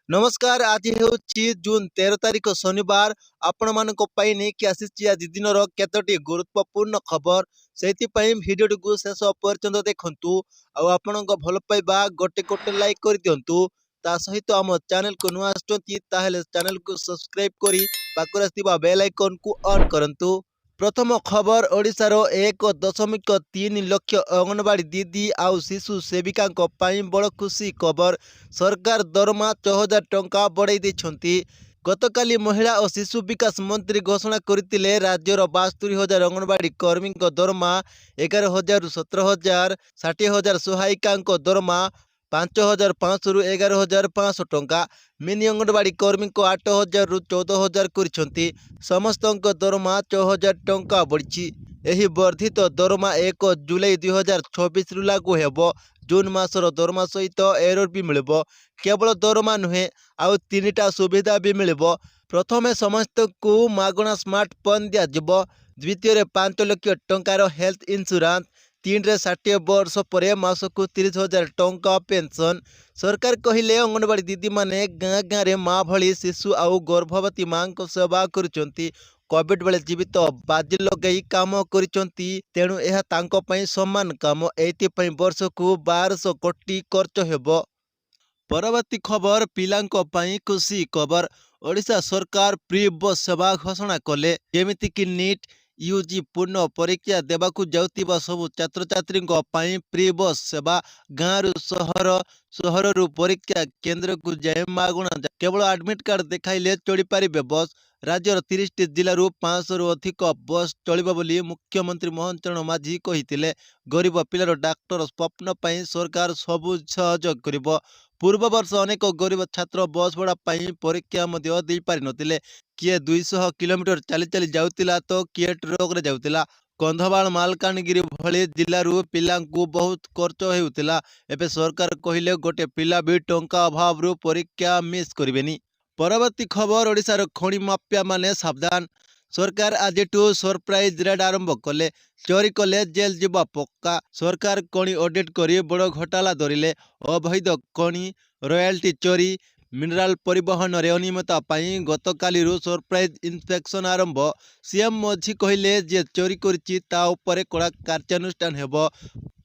नमस्कार। आज ହେଉଛି ଜୁନ୍ 13 ତାରିଖ ଶନିବାର। ଆପଣମାନଙ୍କ ପାଇଁ ନେଇକି ଆସିଛି ଆଜି ଦିନର କେତୋଟି ଗୁରୁତ୍ୱପୂର୍ଣ୍ଣ ଖବର। ସେଇଥିପାଇଁ ଭିଡ଼ିଓଟିକୁ ଶେଷ ପର୍ଯ୍ୟନ୍ତ ଦେଖନ୍ତୁ ଆଉ ଆପଣଙ୍କ ଭଲ ପାଇବା ଗୋଟେ ଲାଇକ୍ କରିଦିଅନ୍ତୁ। ତା ସହିତ ଆମ ଚ୍ୟାନେଲକୁ ନୂଆ ଆସୁଛନ୍ତି ତାହେଲେ ଚ୍ୟାନେଲକୁ ସବସ୍କ୍ରାଇବ୍ କରି ପାଖରେ ଥିବା ବେଲ୍ ଆଇକନକୁ ଅନ୍ କରନ୍ତୁ। ପ୍ରଥମ ଖବର, ଓଡ଼ିଶାର 1.3 ଲକ୍ଷ ଅଙ୍ଗନବାଡ଼ି ଦିଦି ଆଉ ଶିଶୁ ସେବିକାଙ୍କ ପାଇଁ ବଡ଼ ଖୁସି ଖବର। ସରକାର ଦରମା 6,000 ଟଙ୍କା ବଢ଼ାଇ ଦେଇଛନ୍ତି। ଗତକାଲି ମହିଳା ଓ ଶିଶୁ ବିକାଶ ମନ୍ତ୍ରୀ ଘୋଷଣା କରିଥିଲେ ରାଜ୍ୟର 72,000 ଅଙ୍ଗନବାଡ଼ି କର୍ମୀଙ୍କ ଦରମା 11,000ରୁ 17,000, 60,000 ସହାୟିକାଙ୍କ ଦରମା 5,500ରୁ 11,500 ଟଙ୍କା, ମିନି ଅଙ୍ଗନବାଡ଼ି କର୍ମୀଙ୍କ 8,000ରୁ 14,000 କରିଛନ୍ତି। ସମସ୍ତଙ୍କ ଦରମା 6,000 ଟଙ୍କା ବଢ଼ିଛି। ଏହି ବର୍ଦ୍ଧିତ ଦରମା 1 ଜୁଲାଇ 2024ରୁ ଲାଗୁ ହେବ। ଜୁନ୍ ମାସର ଦରମା ସହିତ ଏରୋର ବି ମିଳିବ। କେବଳ ଦରମା ନୁହେଁ, ଆଉ 3ଟା ସୁବିଧା ବି ମିଳିବ। ପ୍ରଥମେ ସମସ୍ତଙ୍କୁ ମାଗଣା ସ୍ମାର୍ଟଫୋନ୍ ଦିଆଯିବ। ଦ୍ୱିତୀୟରେ 5 ଲକ୍ଷ ଟଙ୍କାର ହେଲ୍ଥ ଇନ୍ସୁରାନ୍ସ। 3ରେ 60 ବର୍ଷ ପରେ ମାସକୁ 30,000 ଟଙ୍କା ପେନ୍ସନ୍। ସରକାର କହିଲେ ଅଙ୍ଗନବାଡ଼ି ଦିଦିମାନେ ଗାଁ ଗାଁରେ ମା' ଭଳି ଶିଶୁ ଆଉ ଗର୍ଭବତୀ ମା'ଙ୍କ ସେବା କରୁଛନ୍ତି। କୋଭିଡ୍ ବେଳେ ଜୀବିତ ବାଜି ଲଗାଇ କାମ କରିଛନ୍ତି। ତେଣୁ ଏହା ତାଙ୍କ ପାଇଁ ସମ୍ମାନ କାମ। ଏଇଥିପାଇଁ ବର୍ଷକୁ 1,200 କୋଟି ଖର୍ଚ୍ଚ ହେବ। ପରବର୍ତ୍ତୀ ଖବର, ପିଲାଙ୍କ ପାଇଁ ଖୁସି ଖବର। ଓଡ଼ିଶା ସରକାର ପ୍ରି ବସ୍ ସେବା ଘୋଷଣା କଲେ। ଯେମିତିକି ନିଟ୍, ୟୁଜି ପୂର୍ଣ୍ଣ ପରୀକ୍ଷା ଦେବାକୁ ଯାଉଥିବା ସବୁ ଛାତ୍ରଛାତ୍ରୀଙ୍କ ପାଇଁ ପ୍ରି ବସ୍ ସେବା। ଗାଁରୁ ସହର, ସହରରୁ ପରୀକ୍ଷା କେନ୍ଦ୍ରକୁ ଯାଇ ମାଗଣା କେବଳ ଆଡମିଟ୍ କାର୍ଡ ଦେଖାଇଲେ ଚଢ଼ିପାରିବେ ବସ୍। ରାଜ୍ୟର 30ଟି ଜିଲ୍ଲାରୁ 500ରୁ ଅଧିକ ବସ୍ ଚଳିବ ବୋଲି ମୁଖ୍ୟମନ୍ତ୍ରୀ ମୋହନ ଚରଣ ମାଝୀ କହିଥିଲେ। ଗରିବ ପିଲାର ଡାକ୍ତର ସ୍ୱପ୍ନ ପାଇଁ ସରକାର ସବୁ ସହଯୋଗ କରିବ। ପୂର୍ବ ବର୍ଷ ଅନେକ ଗରିବ ଛାତ୍ର ବସ୍ ଭଡ଼ା ପାଇଁ ପରୀକ୍ଷା ମଧ୍ୟ ଦେଇପାରିନଥିଲେ। କିଏ 200 କିଲୋମିଟର ଚାଲି ଚାଲି ଯାଉଥିଲା ତ କିଏ ଟ୍ରକରେ ଯାଉଥିଲା। କନ୍ଧମାଳ, ମାଲକାନଗିରି ଭଳି ଜିଲ୍ଲାରୁ ପିଲାଙ୍କୁ ବହୁତ ଖର୍ଚ୍ଚ ହେଉଥିଲା। ଏବେ ସରକାର କହିଲେ ଗୋଟେ ପିଲା ବି ଟଙ୍କା ଅଭାବରୁ ପରୀକ୍ଷା ମିସ୍ କରିବେନି। ପରବର୍ତ୍ତୀ ଖବର, ଓଡ଼ିଶାର ଖଣି ମାଫିଆମାନେ ସାବଧାନ। ସରକାର ଆଜିଠୁ ସରପ୍ରାଇଜ ରେଡ୍ ଆରମ୍ଭ କଲେ। ଚୋରି କଲେ ଜେଲ୍ ଯିବା ପକ୍କା। ସରକାର ଖଣି ଅଡିଟ୍ କରି ବଡ଼ ଘୋଟାଲା ଧରିଲେ। ଅବୈଧ ଖଣି, ରୟାଲ୍ଟି ଚୋରି, ମିନେରାଲ ପରିବହନରେ ଅନିୟମିତତା ପାଇଁ ଗତକାଲିରୁ ସରପ୍ରାଇଜ ଇନ୍ସପେକ୍ସନ ଆରମ୍ଭ। ସିଏମ୍ ମାଝୀ କହିଲେ ଯିଏ ଚୋରି କରିଛି ତା ଉପରେ କଡ଼ା କାର୍ଯ୍ୟାନୁଷ୍ଠାନ ହେବ।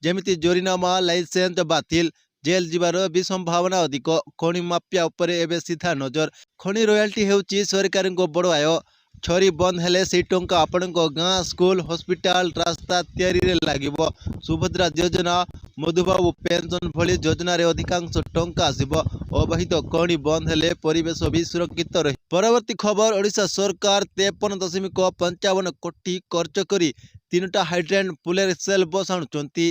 ଯେମିତି ଜୋରିନାମା, ଲାଇସେନ୍ସ ବାତିଲ, ଜେଲ୍ ଯିବାର ବି ସମ୍ଭାବନା ଅଧିକ। ଖଣି ମାଫିଆ ଉପରେ ଏବେ ସିଧା ନଜର। ଖଣି ରୟାଲ୍ଟି ହେଉଛି ସରକାରଙ୍କ ବଡ଼ ଆୟ। ଚୋରି ବନ୍ଦ ହେଲେ ସେହି ଟଙ୍କା ଆପଣଙ୍କ ଗାଁ, ସ୍କୁଲ, ହସ୍ପିଟାଲ, ରାସ୍ତା ତିଆରିରେ ଲାଗିବ। ସୁଭଦ୍ରା ଯୋଜନା, ମଧୁବାବୁ ପେନ୍ସନ୍ ଭଳି ଯୋଜନାରେ ଅଧିକାଂଶ ଟଙ୍କା ଆସିବ। ଅବୈଧ ଖଣି ବନ୍ଦ ହେଲେ ପରିବେଶ ବି ସୁରକ୍ଷିତ ରହିବ। ପରବର୍ତ୍ତୀ ଖବର, ଓଡ଼ିଶା ସରକାର 53.55 କୋଟି ଖର୍ଚ୍ଚ କରି 3ଟା ହାଇଡ୍ରୋଜେନ୍ ଫୁଏଲ୍ ସେଲ୍ ବସ୍ ଆଣୁଛନ୍ତି।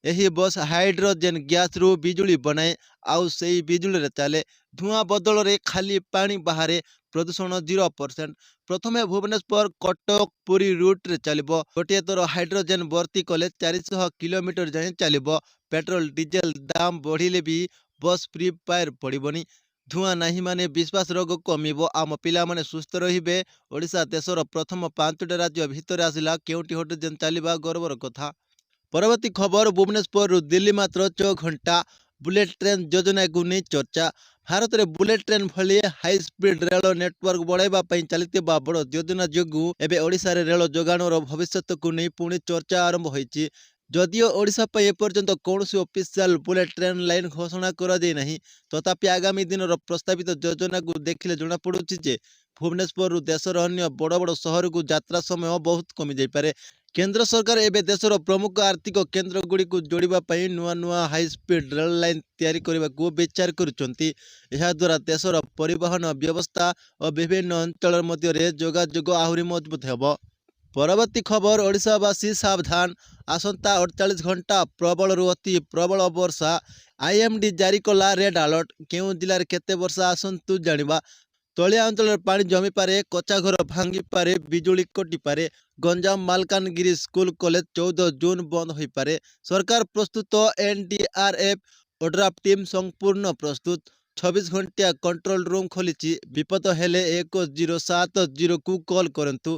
ଏହି ବସ୍ ହାଇଡ୍ରୋଜେନ୍ ଗ୍ୟାସ୍ରୁ ବିଜୁଳି ବନାଏ ଆଉ ସେହି ବିଜୁଳିରେ ଚାଲେ। ଧୂଆଁ ବଦଳରେ ଖାଲି ପାଣି ବାହାରେ। ପ୍ରଦୂଷଣ 0%। ପ୍ରଥମେ ଭୁବନେଶ୍ୱର, କଟକ, ପୁରୀ ରୁଟ୍ରେ ଚାଲିବ। ଗୋଟିଏ ଥର ହାଇଡ୍ରୋଜେନ୍ ଭର୍ତ୍ତି କଲେ 400 କିଲୋମିଟର ଯାଏଁ ଚାଲିବ। ପେଟ୍ରୋଲ ଡିଜେଲ ଦାମ ବଢ଼ିଲେ ବି ବସ୍ ଫ୍ରି ଫାୟାର ପଡ଼ିବନି। ଧୂଆଁ ନାହିଁ ମାନେ ବିଶ୍ୱାସ ରୋଗ କମିବ। ଆମ ପିଲାମାନେ ସୁସ୍ଥ ରହିବେ। ଓଡ଼ିଶା ଦେଶର ପ୍ରଥମ 5ଟି ରାଜ୍ୟ ଭିତରେ ଆସିଲା। କେଉଁଠି ହାଇଡ୍ରୋଜେନ୍ ଚାଲିବା ଗର୍ବର କଥା। ପରବର୍ତ୍ତୀ ଖବର, ଭୁବନେଶ୍ୱରରୁ ଦିଲ୍ଲୀ ମାତ୍ର 6 ଘଣ୍ଟା। ବୁଲେଟ୍ ଟ୍ରେନ୍ ଯୋଜନାକୁ ନେଇ ଚର୍ଚ୍ଚା। ଭାରତରେ ବୁଲେଟ୍ ଟ୍ରେନ୍ ଭଳି ହାଇସ୍ପିଡ୍ ରେଳ ନେଟୱାର୍କ ବଢ଼ାଇବା ପାଇଁ ଚାଲିଥିବା ବଡ଼ ଯୋଜନା ଯୋଗୁଁ ଏବେ ଓଡ଼ିଶାରେ ରେଳ ଯୋଗାଣର ଭବିଷ୍ୟତକୁ ନେଇ ପୁଣି ଚର୍ଚ୍ଚା ଆରମ୍ଭ ହୋଇଛି। ଯଦିଓ ଓଡ଼ିଶା ପାଇଁ ଏପର୍ଯ୍ୟନ୍ତ କୌଣସି ଅଫିସିଆଲ ବୁଲେଟ୍ ଟ୍ରେନ୍ ଲାଇନ୍ ଘୋଷଣା କରାଯାଇ ନାହିଁ, ତଥାପି ଆଗାମୀ ଦିନର ପ୍ରସ୍ତାବିତ ଯୋଜନାକୁ ଦେଖିଲେ ଜଣାପଡ଼ୁଛି ଯେ ଭୁବନେଶ୍ୱରରୁ ଦେଶର ଅନ୍ୟ ବଡ଼ ବଡ଼ ସହରକୁ ଯାତ୍ରା ସମୟ ବହୁତ କମିଯାଇପାରେ। କେନ୍ଦ୍ର ସରକାର ଏବେ ଦେଶର ପ୍ରମୁଖ ଆର୍ଥିକ କେନ୍ଦ୍ରଗୁଡ଼ିକୁ ଯୋଡ଼ିବା ପାଇଁ ନୂଆ ନୂଆ ହାଇସ୍ପିଡ୍ ରେଳ ଲାଇନ୍ ତିଆରି କରିବାକୁ ବିଚାର କରୁଛନ୍ତି। ଏହାଦ୍ୱାରା ଦେଶର ପରିବହନ ବ୍ୟବସ୍ଥା ଓ ବିଭିନ୍ନ ଅଞ୍ଚଳ ମଧ୍ୟରେ ଯୋଗାଯୋଗ ଆହୁରି ମଜବୁତ ହେବ। ପରବର୍ତ୍ତୀ ଖବର, ଓଡ଼ିଶାବାସୀ ସାବଧାନ। ଆସନ୍ତା 48 ଘଣ୍ଟା ପ୍ରବଳରୁ ଅତି ପ୍ରବଳ ବର୍ଷା। ଆଇଏମ୍ଡି ଜାରି କଲା ରେଡ୍ ଆଲର୍ଟ। କେଉଁ ଜିଲ୍ଲାରେ କେତେ ବର୍ଷା ଆସନ୍ତୁ ଜାଣିବା। ତଳିଆ ଅଞ୍ଚଳରେ ପାଣି ଜମିପାରେ, କଚ୍ଚା ଘର ଭାଙ୍ଗିପାରେ, ବିଜୁଳି କଟିପାରେ। Ganjam, Malkangiri school college 14 June ବନ୍ଦ ହୋଇପାରେ। ସରକାର ପ୍ରସ୍ତୁତ। ଏନ୍ଡିଆର୍ଏଫ୍ ଓଡ୍ରାଫ୍ ଟିମ୍ ସମ୍ପୂର୍ଣ୍ଣ ପ୍ରସ୍ତୁତ। 24 ଘଣ୍ଟିଆ କଣ୍ଟ୍ରୋଲ ରୁମ୍ ଖୋଲିଛି। ବିପଦ ହେଲେ 1070କୁ କଲ୍ କରନ୍ତୁ।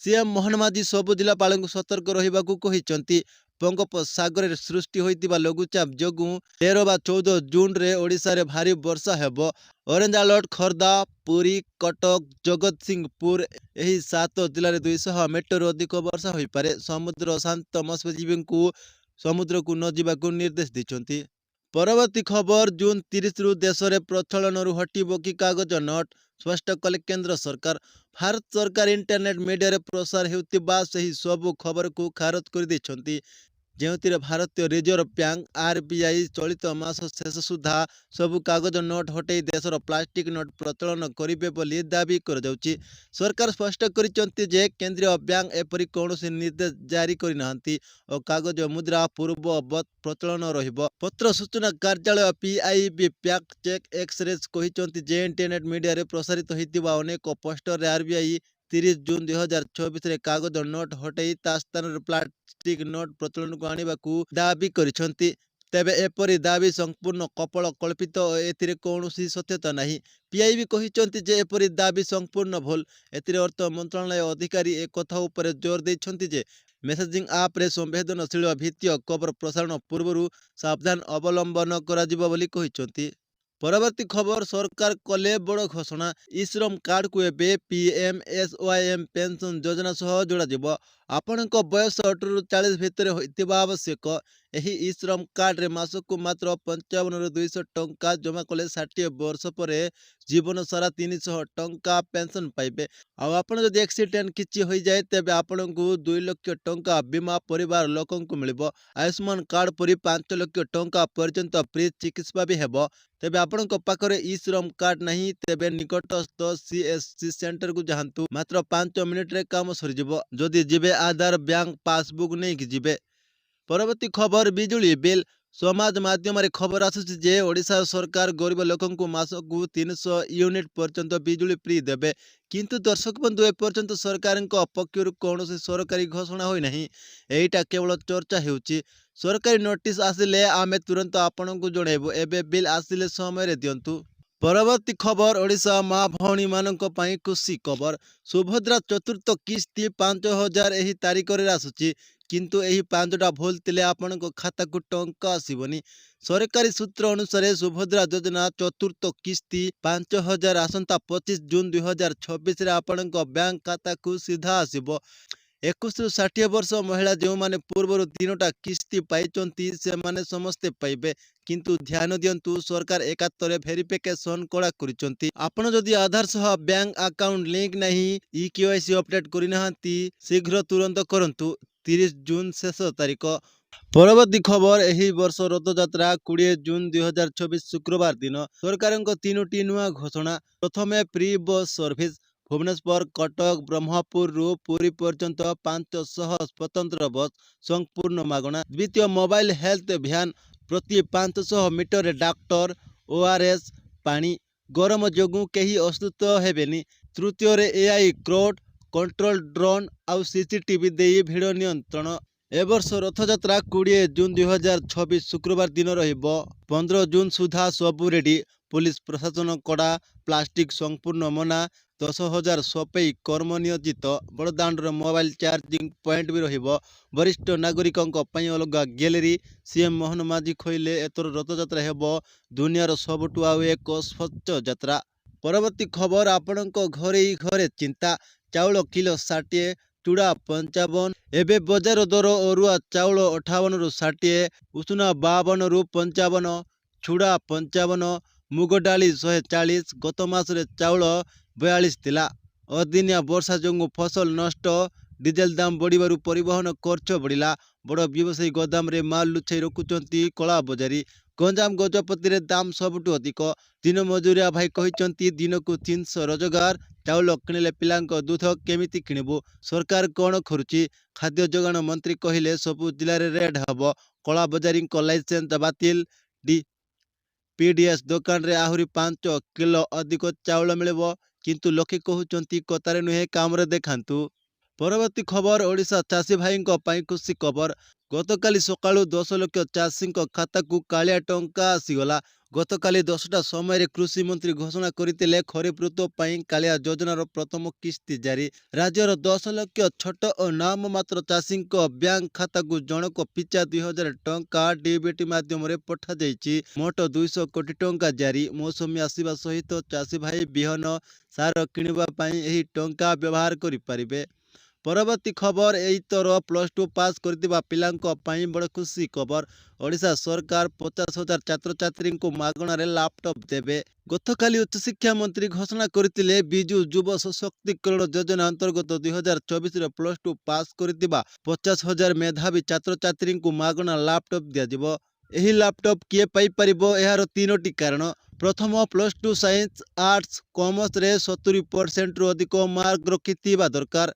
ସିଏମ୍ ମୋହନ ମାଝୀ ସବୁ ଜିଲ୍ଲାପାଳଙ୍କୁ ସତର୍କ ରହିବାକୁ କହିଛନ୍ତି। ବଙ୍ଗୋପସାଗରରେ ସୃଷ୍ଟି ହୋଇଥିବା ଲଘୁଚାପ ଯୋଗୁଁ 13 ବା 14 ଜୁନରେ ଓଡ଼ିଶାରେ ଭାରୀ ବର୍ଷା ହେବ। ଅରେଞ୍ଜ ଆଲର୍ଟ ଖୋର୍ଦ୍ଧା, ପୁରୀ, କଟକ, ଜଗତସିଂହପୁର ଏହି 7 ଜିଲ୍ଲାରେ 200 ମିଟରରୁ ଅଧିକ ବର୍ଷା ହୋଇପାରେ। ସମୁଦ୍ର ଶାନ୍ତ ମତ୍ସ୍ୟଜୀବୀଙ୍କୁ ସମୁଦ୍ରକୁ ନ ଯିବାକୁ ନିର୍ଦ୍ଦେଶ ଦେଇଛନ୍ତି। ପରବର୍ତ୍ତୀ ଖବର ଜୁନ୍ 30ରୁ ଦେଶରେ ପ୍ରଚଳନରୁ ହଟିବ କି କାଗଜ ନୋଟ୍? ସ୍ପଷ୍ଟ କଲେ କେନ୍ଦ୍ର ସରକାର। ଭାରତ ସରକାର ଇଣ୍ଟରନେଟ୍ ମିଡିଆରେ ପ୍ରସାର ହେଉଥିବା ସେହି ସବୁ ଖବରକୁ ଖାରଜ କରିଦେଇଛନ୍ତି ଯେଉଁଥିରେ ଭାରତୀୟ ରିଜର୍ଭ ବ୍ୟାଙ୍କ RBI ଚଳିତ ମାସ ଶେଷ ସୁଦ୍ଧା ସବୁ କାଗଜ ନୋଟ୍ ହଟାଇ ଦେଶର ପ୍ଲାଷ୍ଟିକ୍ ନୋଟ୍ ପ୍ରଚଳନ କରିବେ ବୋଲି ଦାବି କରାଯାଉଛି। ସରକାର ସ୍ପଷ୍ଟ କରିଛନ୍ତି ଯେ କେନ୍ଦ୍ରୀୟ ବ୍ୟାଙ୍କ ଏପରି କୌଣସି ନିର୍ଦ୍ଦେଶ ଜାରି କରିନାହାନ୍ତି ଓ କାଗଜ ମୁଦ୍ରା ପୂର୍ବବତ୍ ପ୍ରଚଳନ ରହିବ। ପତ୍ର ସୂଚନା କାର୍ଯ୍ୟାଳୟ PIB ଫ୍ୟାକ୍ଟ ଚେକ୍ ଏକ୍ସପ୍ରେସ୍ କହିଛନ୍ତି ଯେ ଇଣ୍ଟରନେଟ୍ ମିଡିଆରେ ପ୍ରସାରିତ ହୋଇଥିବା ଅନେକ ପୋଷ୍ଟରରେ RBI 30 ଜୁନ୍ 2024ରେ କାଗଜ ନୋଟ୍ ହଟାଇ ତା ସ୍ଥାନରେ ପ୍ଲାଷ୍ଟିକ୍ ନୋଟ୍ ପ୍ରଚଳନକୁ ଆଣିବାକୁ ଦାବି କରିଛନ୍ତି। ତେବେ ଏପରି ଦାବି ସମ୍ପୂର୍ଣ୍ଣ କପୋଳ କଳ୍ପିତ ଓ ଏଥିରେ କୌଣସି ସତ୍ୟତା ନାହିଁ। PIB କହିଛନ୍ତି ଯେ ଏପରି ଦାବି ସମ୍ପୂର୍ଣ୍ଣ ଭୁଲ। ଏଥିରେ ଅର୍ଥ ମନ୍ତ୍ରଣାଳୟ ଅଧିକାରୀ ଏ କଥା ଉପରେ ଜୋର ଦେଇଛନ୍ତି ଯେ ମେସେଜିଂ ଆପ୍ରେ ସମ୍ବେଦନଶୀଳ ଭିତ୍ତିକ ଖବର ପ୍ରସାରଣ ପୂର୍ବରୁ ସାବଧାନ ଅବଲମ୍ବନ କରାଯିବ ବୋଲି କହିଛନ୍ତି। ପରବର୍ତ୍ତୀ ଖବର ସରକାର କଲେ ବଡ଼ ଘୋଷଣା। ଇ-ଶ୍ରମ କାର୍ଡକୁ ଏବେ PMSYM ପେନ୍ସନ୍ ଯୋଜନା ସହ ଯୋଡ଼ାଯିବ। ଆପଣଙ୍କ ବୟସ 18ରୁ 40 ଭିତରେ ହୋଇଥିବା ଆବଶ୍ୟକ। ଏହି ଇ-ଶ୍ରମ କାର୍ଡରେ ମାସକୁ ମାତ୍ର 55ରୁ 200 ଟଙ୍କା ଜମା କଲେ 60 ବର୍ଷ ପରେ ଜୀବନ ସାରା 300 ଟଙ୍କା ପେନ୍ସନ୍ ପାଇବେ। ଆଉ ଆପଣ ଯଦି ଆକ୍ସିଡେଣ୍ଟ କିଛି ହୋଇଯାଏ ତେବେ ଆପଣଙ୍କୁ 2 ଲକ୍ଷ ଟଙ୍କା ବୀମା ପରିବାର ଲୋକଙ୍କୁ ମିଳିବ। ଆୟୁଷ୍ମାନ କାର୍ଡ ପରି 5 ଲକ୍ଷ ଟଙ୍କା ପର୍ଯ୍ୟନ୍ତ ଫ୍ରି ଚିକିତ୍ସା ବି ହେବ। ତେବେ ଆପଣଙ୍କ ପାଖରେ ଇ-ଶ୍ରମ କାର୍ଡ ନାହିଁ ତେବେ ନିକଟସ୍ଥ CSC ସେଣ୍ଟରକୁ ଯାଆନ୍ତୁ। ମାତ୍ର 5 ମିନିଟରେ କାମ ସରିଯିବ। ଯଦି ଯିବେ ଆଧାର ବ୍ୟାଙ୍କ ପାସବୁକ୍ ନେଇକି ଯିବେ। ପରବର୍ତ୍ତୀ ଖବର ବିଜୁଳି ବିଲ୍। ସମାଜ ମାଧ୍ୟମରେ ଖବର ଆସୁଛି ଯେ ଓଡ଼ିଶା ସରକାର ଗରିବ ଲୋକଙ୍କୁ ମାସକୁ 300 ୟୁନିଟ୍ ପର୍ଯ୍ୟନ୍ତ ବିଜୁଳି ଫ୍ରି ଦେବେ। କିନ୍ତୁ ଦର୍ଶକ ବନ୍ଧୁ ଏପର୍ଯ୍ୟନ୍ତ ସରକାରଙ୍କ ପକ୍ଷରୁ କୌଣସି ସରକାରୀ ଘୋଷଣା ହୋଇନାହିଁ। ଏଇଟା କେବଳ ଚର୍ଚ୍ଚା ହେଉଛି। ସରକାରୀ ନୋଟିସ୍ ଆସିଲେ ଆମେ ତୁରନ୍ତ ଆପଣଙ୍କୁ ଜଣାଇବୁ। ଏବେ ବିଲ୍ ଆସିଲେ ସମୟରେ ଦିଅନ୍ତୁ। ପରବର୍ତ୍ତୀ ଖବର ଓଡ଼ିଶା ମା ଭଉଣୀମାନଙ୍କ ପାଇଁ ଖୁସି ଖବର। ସୁଭଦ୍ରା ଚତୁର୍ଥ କିସ୍ତି 5,000 ଏହି ତାରିଖରେ ଆସୁଛି। କିନ୍ତୁ ଏହି 5ଟା ଭୁଲ ଥିଲେ ଆପଣଙ୍କ ଖାତାକୁ ଟଙ୍କା ଆସିବନି। ସରକାରୀ ସୂତ୍ର ଅନୁସାରେ ସୁଭଦ୍ରା ଯୋଜନା ଚତୁର୍ଥ କିସ୍ତି 5,000 ଆସନ୍ତା 25 ଜୁନ୍ 2024ରେ ଆପଣଙ୍କ ବ୍ୟାଙ୍କ ଖାତାକୁ ସିଧା ଆସିବ। 21ରୁ 60 ବର୍ଷ ମହିଳା ଯେଉଁମାନେ ପୂର୍ବରୁ 3ଟା କିସ୍ତି ପାଇଛନ୍ତି ସେମାନେ ସମସ୍ତେ ପାଇବେ। କିନ୍ତୁ ଧ୍ୟାନ ଦିଅନ୍ତୁ ସରକାର ଏକାତରେ ଭେରିଫିକେସନ କଡ଼ା କରିଛନ୍ତି। ଆପଣ ଯଦି ଆଧାର ସହ ବ୍ୟାଙ୍କ ଆକାଉଣ୍ଟ ଲିଙ୍କ ନାହିଁ, EKYC ଅପଡେଟ୍ କରିନାହାନ୍ତି ଶୀଘ୍ର ତୁରନ୍ତ କରନ୍ତୁ। 30 ଜୁନ୍ ଶେଷ ତାରିଖ। ପରବର୍ତ୍ତୀ ଖବର ଏହି ବର୍ଷ ରଥଯାତ୍ରା 20 ଜୁନ୍ 2024 ଶୁକ୍ରବାର ଦିନ। ସରକାରଙ୍କ 3ଟି ନୂଆ ଘୋଷଣା। ପ୍ରଥମେ pre bus service. Bhubaneswar, Cuttack, ବ୍ରହ୍ମପୁରରୁ ପୁରୀ ପର୍ଯ୍ୟନ୍ତ 500 ସ୍ୱତନ୍ତ୍ର ବସ୍ ସମ୍ପୂର୍ଣ୍ଣ ମାଗଣା। ଦ୍ୱିତୀୟ ମୋବାଇଲ ହେଲ୍ଥ ଭ୍ୟାନ୍। ପ୍ରତି 500 ମିଟରରେ ଡାକ୍ତର, ORS, ପାଣି। ଗରମ ଯୋଗୁଁ କେହି ଅସୁସ୍ଥ ହେବେନି। ତୃତୀୟରେ AI କ୍ରାଉଡ୍ କଣ୍ଟ୍ରୋଲ ଡ୍ରୋନ୍ ଆଉ CCTV ଦେଇ ଭିଡ଼ ନିୟନ୍ତ୍ରଣ। ଏ ବର୍ଷ ରଥଯାତ୍ରା 20 ଜୁନ୍ 2024 ଶୁକ୍ରବାର ଦିନ ରହିବ। 15 ଜୁନ୍ ସୁଦ୍ଧା ସବୁ ରେଡି। ପୁଲିସ ପ୍ରଶାସନ କଡ଼ା। ପ୍ଲାଷ୍ଟିକ୍ ସମ୍ପୂର୍ଣ୍ଣ ମନା। 10,000 ସଫେଇ କର୍ମ ନିୟୋଜିତ। ବଡ଼ଦାଣ୍ଡରେ ମୋବାଇଲ ଚାର୍ଜିଂ ପଏଣ୍ଟ ବି ରହିବ। ବରିଷ୍ଠ ନାଗରିକଙ୍କ ପାଇଁ ଅଲଗା ଗ୍ୟାଲେରୀ। CM ମୋହନ ମାଝୀ କହିଲେ ଏଥର ରଥଯାତ୍ରା ହେବ ଦୁନିଆର ସବୁଠୁ ଆଉ ଏକ ସ୍ୱଚ୍ଛ ଯାତ୍ରା। ପରବର୍ତ୍ତୀ ଖବର ଆପଣଙ୍କ ଘରେ ଚିନ୍ତା। ଚାଉଳ କିଲୋ 60, ଚୁଡ଼ା 55। ଏବେ ବଜାର ଦର ଅରୁଆ ଚାଉଳ 58ରୁ 60, ଉଷୁନା 52ରୁ 55, ଚୁଡ଼ା 55, ମୁଗ ଡାଲି 140। ଗତ ମାସରେ ଚାଉଳ 42 ଥିଲା। ଅଦିନିଆ ବର୍ଷା ଯୋଗୁଁ ଫସଲ ନଷ୍ଟ। ଡିଜେଲ ଦାମ ବଢ଼ିବାରୁ ପରିବହନ ଖର୍ଚ୍ଚ ବଢ଼ିଲା। ବଡ଼ ବ୍ୟବସାୟୀ ଗୋଦାମରେ ମାଲ ଲୁଚାଇ ରଖୁଛନ୍ତି କଳାବଜାରୀ। ଗଞ୍ଜାମ ଗଜପତିରେ ଦାମ ସବୁଠୁ ଅଧିକ। ଦିନ ମଜୁରିଆ ଭାଇ କହିଛନ୍ତି ଦିନକୁ 300 ରୋଜଗାର। ଚାଉଳ କିଣିଲେ ପିଲାଙ୍କ ଦୁଧ କେମିତି କିଣିବୁ? ସରକାର କ'ଣ କରୁଛି? ଖାଦ୍ୟ ଯୋଗାଣ ମନ୍ତ୍ରୀ କହିଲେ ସବୁ ଜିଲ୍ଲାରେ ରେଡ୍ ହେବ। କଳାବଜାରୀଙ୍କ ଲାଇସେନ୍ସ ବାତିଲ। PDS ଦୋକାନରେ ଆହୁରି 5 କିଲୋ ଅଧିକ ଚାଉଳ ମିଳିବ। କିନ୍ତୁ ଲୋକେ କହୁଛନ୍ତି କଥାରେ ନୁହେଁ କାମରେ ଦେଖାନ୍ତୁ। ପରବର୍ତ୍ତୀ ଖବର ଓଡ଼ିଶା ଚାଷୀ ଭାଇଙ୍କ ପାଇଁ ଖୁସି ଖବର। ଗତକାଲି ସକାଳୁ 10 ଲକ୍ଷ ଚାଷୀଙ୍କ ଖାତାକୁ କାଳିଆ ଟଙ୍କା ଆସିଗଲା। ଗତକାଲି 10ଟା ସମୟରେ କୃଷି ମନ୍ତ୍ରୀ ଘୋଷଣା କରିଥିଲେ ଖରିଫ ଋତୁ ପାଇଁ କାଳିଆ ଯୋଜନାର ପ୍ରଥମ କିସ୍ତି ଜାରି। ରାଜ୍ୟର 10 ଲକ୍ଷ ଛୋଟ ଓ ନାମମାତ୍ର ଚାଷୀଙ୍କ ବ୍ୟାଙ୍କ ଖାତାକୁ ଜଣକ ପିଛା 2,000 ଟଙ୍କା ଡିବିଟି ମାଧ୍ୟମରେ ପଠାଯାଇଛି। ମୋଟ 200 କୋଟି ଟଙ୍କା ଜାରି। ମୌସୁମୀ ଆସିବା ସହିତ ଚାଷୀ ଭାଇ ବିହନ, ସାର କିଣିବା ପାଇଁ ଏହି ଟଙ୍କା ବ୍ୟବହାର କରିପାରିବେ। ପରବର୍ତ୍ତୀ ଖବର, ଏଇଥର +2 ପାସ୍ କରିଥିବା ପିଲାଙ୍କ ପାଇଁ ବଡ଼ ଖୁସି ଖବର। ଓଡ଼ିଶା ସରକାର 50,000 ଛାତ୍ରଛାତ୍ରୀଙ୍କୁ ମାଗଣାରେ ଲାପଟପ୍ ଦେବେ। ଗତକାଲି ଉଚ୍ଚଶିକ୍ଷା ମନ୍ତ୍ରୀ ଘୋଷଣା କରିଥିଲେ ବିଜୁ ଯୁବ ସଶକ୍ତିକରଣ ଯୋଜନା ଅନ୍ତର୍ଗତ 2024ରେ +2 ପାସ୍ କରିଥିବା 50,000 ମେଧାବୀ ଛାତ୍ରଛାତ୍ରୀଙ୍କୁ ମାଗଣା ଲାପଟପ୍ ଦିଆଯିବ। ଏହି ଲାପଟପ୍ କିଏ ପାଇପାରିବ? ଏହାର 3ଟି କାରଣ। ପ୍ରଥମ, +2 ସାଇନ୍ସ, ଆର୍ଟସ, କମର୍ସରେ 70%ରୁ ଅଧିକ ମାର୍କ ରଖିଥିବା ଦରକାର।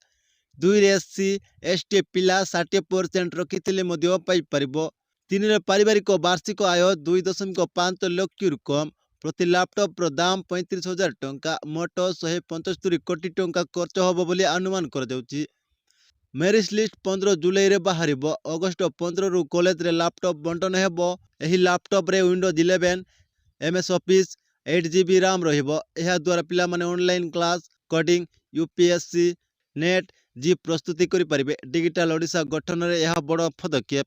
2ରେ SC, ST ପିଲା 60% ରଖିଥିଲେ ମଧ୍ୟ ପାଇପାରିବ। 3ରେ ପାରିବାରିକ ବାର୍ଷିକ ଆୟ 2.5 ଲକ୍ଷରୁ କମ୍। ପ୍ରତି ଲାପଟପ୍ର ଦାମ 35,000 ଟଙ୍କା। ମୋଟ 175 କୋଟି ଟଙ୍କା ଖର୍ଚ୍ଚ ହେବ ବୋଲି ଅନୁମାନ କରାଯାଉଛି। ମେରିଟ୍ ଲିଷ୍ଟ 15 ଜୁଲାଇରେ ବାହାରିବ। ଅଗଷ୍ଟ 15ରୁ କଲେଜରେ ଲାପଟପ୍ ବଣ୍ଟନ ହେବ। ଏହି ଲାପଟପ୍ରେ windows 11, MS office, 8GB RAM ରହିବ। ଏହାଦ୍ୱାରା ପିଲାମାନେ online class, coding, UPSC, net, ପ୍ରସ୍ତୁତି କରିପାରିବେ। ଡିଜିଟାଲ ଓଡ଼ିଶା ଗଠନରେ ଏହା ବଡ଼ ପଦକ୍ଷେପ।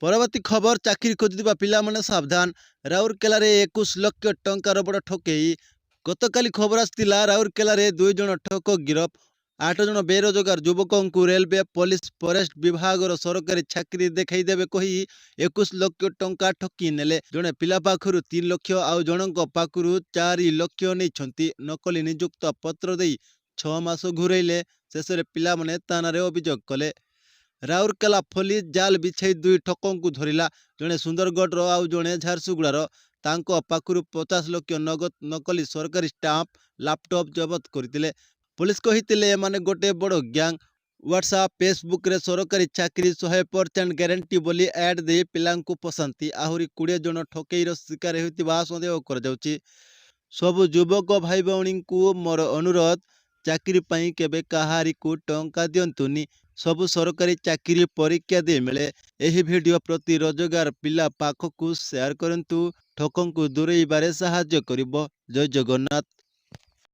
ପରବର୍ତ୍ତୀ ଖବର, ଚାକିରି ଖୋଜୁଥିବା ପିଲାମାନେ ସାବଧାନ। ରାଉରକେଲାରେ 21 ଲକ୍ଷ ଟଙ୍କାର ବଡ଼ ଠକେଇ। ଗତକାଲି ଖବର ଆସିଥିଲା, ରାଉରକେଲାରେ 2 ଜଣ ଠକ ଗିରଫ। 8 ଜଣ ବେରୋଜଗାର ଯୁବକଙ୍କୁ ରେଲୱେ, ପୋଲିସ, ଫରେଷ୍ଟ ବିଭାଗର ସରକାରୀ ଚାକିରି ଦେଖାଇଦେବେ କହି 21 ଲକ୍ଷ ଟଙ୍କା ଠକି ନେଲେ। ଜଣେ ପିଲା ପାଖରୁ 3 ଲକ୍ଷ ଆଉ ଜଣଙ୍କ ପାଖରୁ 4 ଲକ୍ଷ ନେଇଛନ୍ତି। ନକଲି ନିଯୁକ୍ତ ପତ୍ର ଦେଇ 6 ମାସ ଘୁରେଇଲେ। ଶେଷରେ ପିଲାମାନେ ଥାନାରେ ଅଭିଯୋଗ କଲେ। ରାଉରକେଲା ପୋଲିସ ଜାଲ ବିଛାଇ 2 ଠକଙ୍କୁ ଧରିଲା। ଜଣେ ସୁନ୍ଦରଗଡ଼ର ଆଉ ଜଣେ ଝାରସୁଗୁଡ଼ାର। ତାଙ୍କ ପାଖରୁ 50 ଲକ୍ଷ ନଗଦ, ନକଲି ସରକାରୀ ଷ୍ଟାମ୍ପ, ଲାପଟପ୍ ଜବତ କରିଥିଲେ। ପୋଲିସ କହିଥିଲେ ଏମାନେ ଗୋଟେ ବଡ଼ ଗ୍ୟାଙ୍ଗ। ହ୍ୱାଟ୍ସଆପ୍, ଫେସବୁକରେ ସରକାରୀ ଚାକିରି 100% ଗ୍ୟାରେଣ୍ଟି ବୋଲି ଆଡ୍ ଦେଇ ପିଲାଙ୍କୁ ଫସାନ୍ତି। ଆହୁରି 20 ଜଣ ଠକେଇର ଶିକାର ହେଉଥିବା ସନ୍ଦେହ କରାଯାଉଛି। ସବୁ ଯୁବକ ଭାଇ ଭଉଣୀଙ୍କୁ ମୋର ଅନୁରୋଧ, ଚାକିରି ପାଇଁ କେବେ କାହାରିକୁ ଟଙ୍କା ଦିଅନ୍ତୁନି। ସବୁ ସରକାରୀ ଚାକିରି ପରୀକ୍ଷା ଦେଇ ମିଳେ। ଏହି ଭିଡ଼ିଓ ପ୍ରତି ରୋଜଗାର ପିଲା ପାଖକୁ ସେୟାର କରନ୍ତୁ। ଠକଙ୍କୁ ଦୂରେଇବାରେ ସାହାଯ୍ୟ କରିବ। ଜୟ ଜଗନ୍ନାଥ।